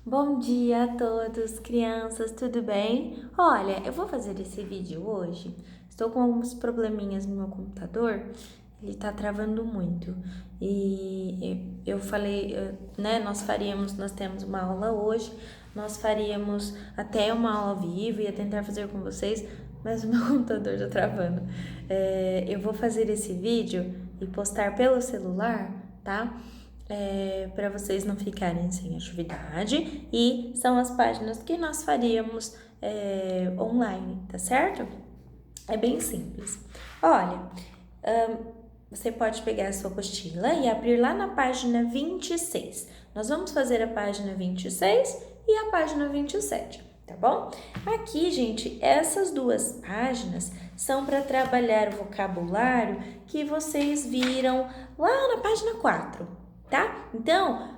Bom dia a todos, crianças, tudo bem? Olha, eu vou fazer esse vídeo hoje. Estou com alguns probleminhas no meu computador, ele tá travando muito. E eu falei, né, nós temos uma aula hoje, nós faríamos até uma aula ao vivo, ia tentar fazer com vocês, mas o meu computador tá travando. Eu vou fazer esse vídeo e postar pelo celular, tá? Para vocês não ficarem sem atividade, e são as páginas que nós faríamos online, tá certo? É bem simples. Olha, você pode pegar a sua apostila e abrir lá na página 26. Nós vamos fazer a página 26 e a página 27, tá bom? Aqui, gente, essas duas páginas são para trabalhar o vocabulário que vocês viram lá na página 4. Tá? Então,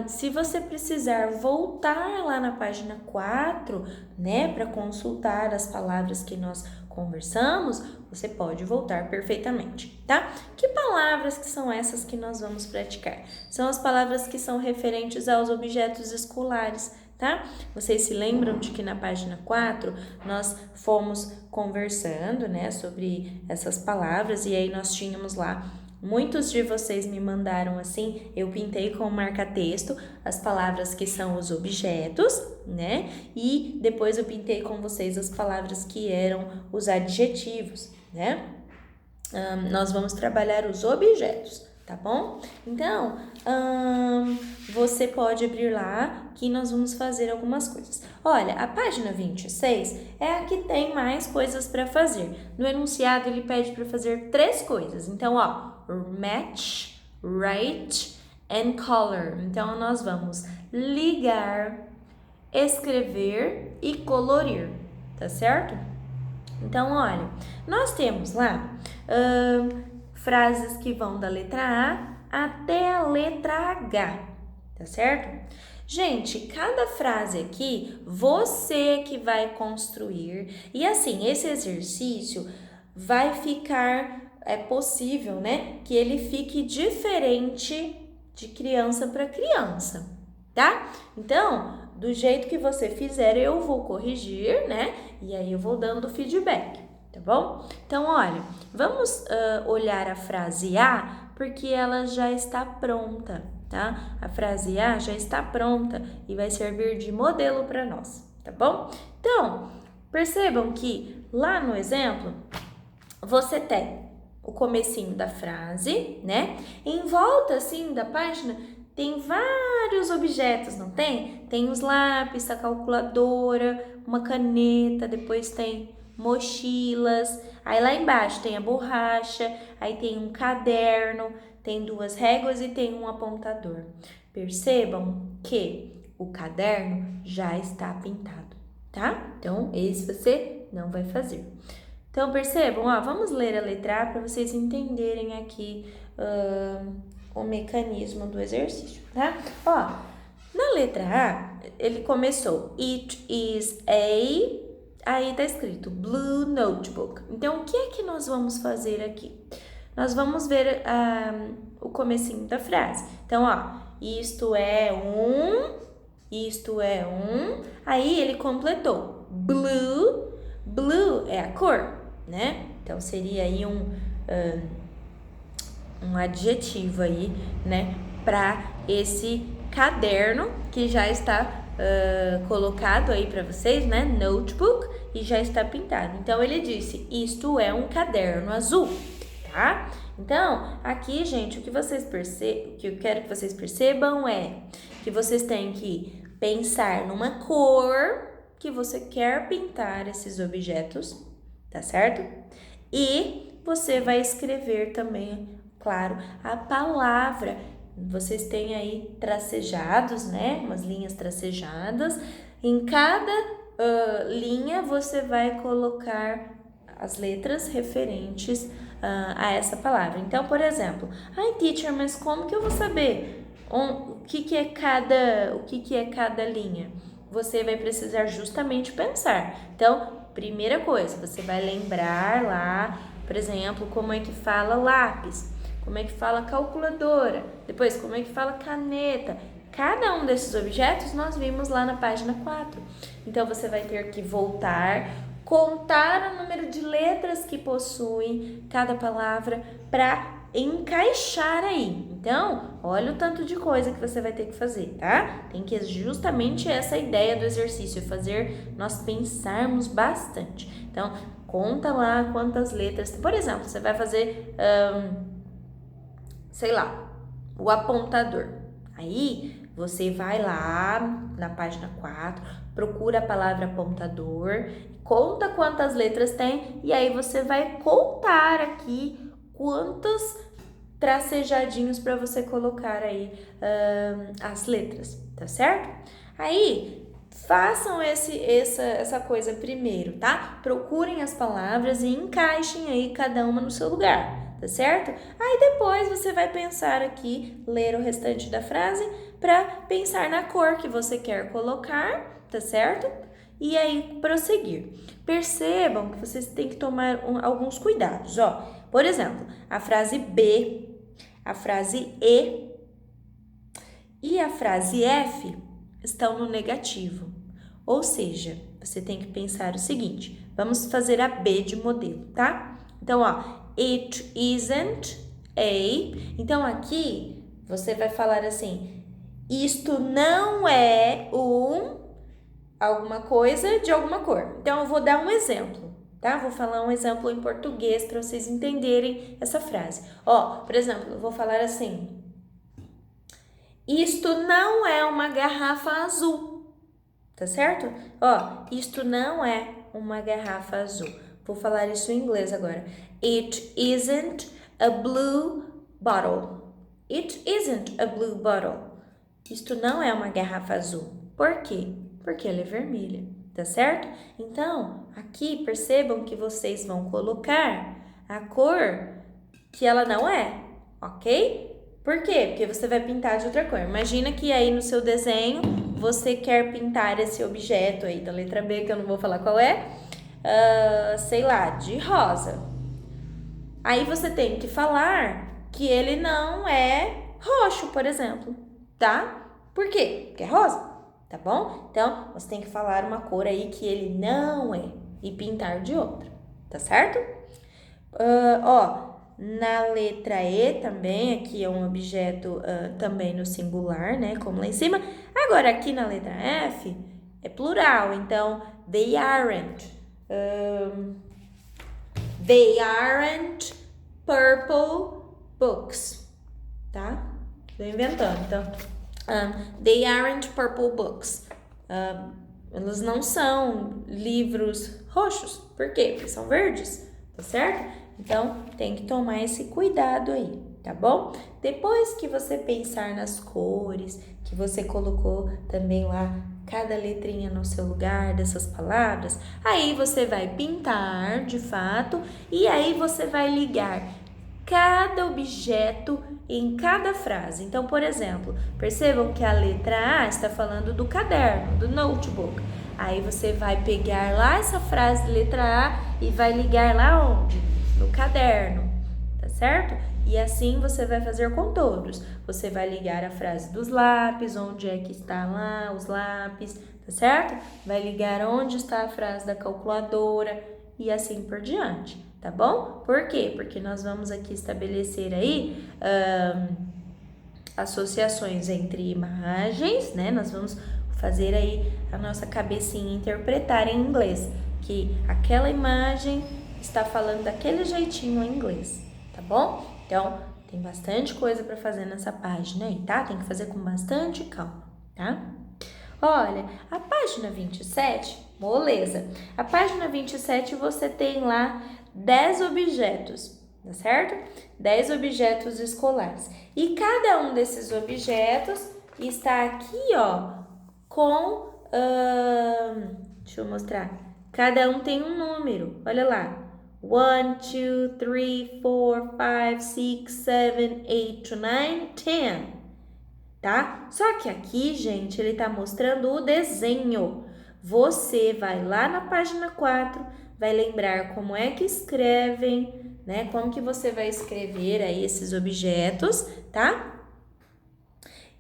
se você precisar voltar lá na página 4, né, para consultar as palavras que nós conversamos, você pode voltar perfeitamente, tá? Que palavras que são essas que nós vamos praticar? São as palavras que são referentes aos objetos escolares, tá? Vocês se lembram de que na página 4 nós fomos conversando, né, sobre essas palavras, e aí nós tínhamos lá. Muitos de vocês me mandaram assim, eu pintei com marca-texto as palavras que são os objetos, né? E depois eu pintei com vocês as palavras que eram os adjetivos, né? Nós vamos trabalhar os objetos, tá bom? Então, você pode abrir lá que nós vamos fazer algumas coisas. Olha, a página 26 é a que tem mais coisas para fazer. No enunciado, ele pede para fazer 3 coisas. Então, ó, match, write and color. Então, nós vamos ligar, escrever e colorir, tá certo? Então, olha, nós temos lá frases que vão da letra A até a letra H, tá certo? Gente, cada frase aqui, você que vai construir. E assim, esse exercício vai ficar, é possível, né, que ele fique diferente de criança para criança, tá? Então, do jeito que você fizer, eu vou corrigir, né? E aí eu vou dando feedback, tá bom? Então, olha, vamos olhar a frase A, porque ela já está pronta, tá? A frase A já está pronta e vai servir de modelo para nós, tá bom? Então, percebam que lá no exemplo, você tem o comecinho da frase, né? Em volta, assim, da página, tem vários objetos, não tem? Tem os lápis, a calculadora, uma caneta, depois tem mochilas, aí lá embaixo tem a borracha, aí tem um caderno, tem 2 réguas e tem um apontador. Percebam que o caderno já está pintado, tá? Então, esse você não vai fazer. Então, percebam, ó, vamos ler a letra A para vocês entenderem aqui o mecanismo do exercício, tá? Ó, na letra A, ele começou, it is aí tá escrito blue notebook. Então, o que é que nós vamos fazer aqui? Nós vamos ver o comecinho da frase. Então, ó, isto é um, aí ele completou, blue é a cor, né? Então, seria aí um adjetivo aí, né, para esse caderno que já está colocado aí para vocês, né, notebook, e já está pintado. Então, ele disse, isto é um caderno azul, tá? Então, aqui, gente, o que eu quero que vocês percebam é que vocês têm que pensar numa cor que você quer pintar esses objetos, tá certo? E você vai escrever também, claro, a palavra. Vocês têm aí tracejados, né? Umas linhas tracejadas. Em cada linha você vai colocar as letras referentes a essa palavra. Então, por exemplo, ai, teacher, mas como que eu vou saber o que é cada linha? Você vai precisar justamente pensar. Então, primeira coisa, você vai lembrar lá, por exemplo, como é que fala lápis, como é que fala calculadora, depois como é que fala caneta. Cada um desses objetos nós vimos lá na página 4. Então, você vai ter que voltar, contar o número de letras que possuem cada palavra para encaixar aí. Então, olha o tanto de coisa que você vai ter que fazer, tá? Tem que justamente essa ideia do exercício, fazer nós pensarmos bastante. Então, conta lá quantas letras. Por exemplo, você vai fazer, sei lá, o apontador. Aí, você vai lá na página 4, procura a palavra apontador, conta quantas letras tem e aí você vai contar aqui quantos tracejadinhos para você colocar aí as letras, tá certo? Aí, façam essa coisa primeiro, tá? Procurem as palavras e encaixem aí cada uma no seu lugar, tá certo? Aí depois você vai pensar aqui, ler o restante da frase para pensar na cor que você quer colocar, tá certo? E aí prosseguir. Percebam que vocês têm que tomar alguns cuidados, ó. Por exemplo, a frase B, a frase E e a frase F estão no negativo. Ou seja, você tem que pensar o seguinte, vamos fazer a B de modelo, tá? Então, ó, it isn't a. Então, aqui você vai falar assim, isto não é alguma coisa de alguma cor. Então, eu vou dar um exemplo, tá? Vou falar um exemplo em português para vocês entenderem essa frase. Ó, por exemplo, eu vou falar assim, isto não é uma garrafa azul, tá certo? Ó, isto não é uma garrafa azul. Vou falar isso em inglês agora. It isn't a blue bottle. It isn't a blue bottle. Isto não é uma garrafa azul. Por quê? Porque ela é vermelha, tá certo? Então, aqui percebam que vocês vão colocar a cor que ela não é, ok? Por quê? Porque você vai pintar de outra cor. Imagina que aí no seu desenho você quer pintar esse objeto aí da letra B, que eu não vou falar qual é, sei lá, de rosa. Aí você tem que falar que ele não é roxo, por exemplo, tá? Por quê? Porque é rosa, tá bom? Então, você tem que falar uma cor aí que ele não é e pintar de outra, tá certo? Ó, na letra E também, aqui é um objeto também no singular, né? Como lá em cima. Agora, aqui na letra F é plural, então, they aren't. They aren't purple books, tá? Tô inventando, então. They aren't purple books. Elas não são livros roxos. Por quê? Porque são verdes, tá certo? Então, tem que tomar esse cuidado aí, tá bom? Depois que você pensar nas cores, que você colocou também lá cada letrinha no seu lugar dessas palavras, aí você vai pintar de fato e aí você vai ligar cada objeto em cada frase. Então, por exemplo, percebam que a letra A está falando do caderno, do notebook. Aí você vai pegar lá essa frase de letra A e vai ligar lá onde? No caderno, tá certo? E assim você vai fazer com todos. Você vai ligar a frase dos lápis, onde é que está lá os lápis, tá certo? Vai ligar onde está a frase da calculadora e assim por diante, tá bom? Por quê? Porque nós vamos aqui estabelecer aí associações entre imagens, né? Nós vamos fazer aí a nossa cabecinha interpretar em inglês, que aquela imagem está falando daquele jeitinho em inglês, tá bom? Então, tem bastante coisa para fazer nessa página aí, tá? Tem que fazer com bastante calma, tá? Olha, a página 27, moleza. A página 27 você tem lá 10 objetos, tá certo? 10 objetos escolares. E cada um desses objetos está aqui, ó, com... deixa eu mostrar. Cada um tem um número, olha lá. 1, 2, 3, 4, 5, 6, 7, 8, 9, 10, tá? Só que aqui, gente, ele tá mostrando o desenho. Você vai lá na página 4, vai lembrar como é que escrevem, né? Como que você vai escrever aí esses objetos, tá?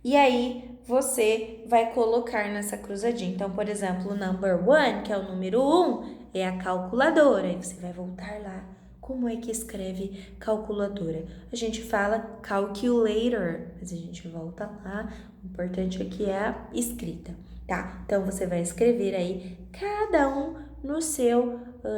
E aí, você vai colocar nessa cruzadinha. Então, por exemplo, o number 1, que é o número 1, é a calculadora. Aí você vai voltar lá. Como é que escreve calculadora? A gente fala calculator, mas a gente volta lá. O importante aqui é a escrita, tá? Então, você vai escrever aí cada um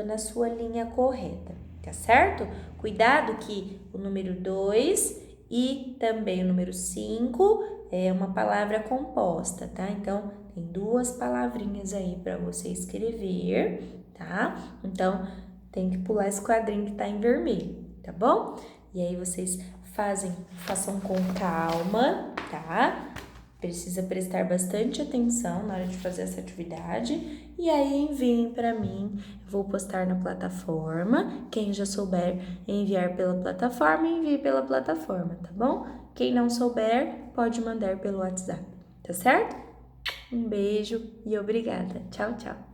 na sua linha correta, tá certo? Cuidado que o número 2 e também o número 5 é uma palavra composta, tá? Então, tem duas palavrinhas aí para você escrever, tá? Então, tem que pular esse quadrinho que tá em vermelho, tá bom? E aí, vocês façam com calma, tá? Precisa prestar bastante atenção na hora de fazer essa atividade. E aí, enviem para mim. Eu vou postar na plataforma. Quem já souber enviar pela plataforma, envie pela plataforma, tá bom? Quem não souber, pode mandar pelo WhatsApp, tá certo? Um beijo e obrigada. Tchau, tchau.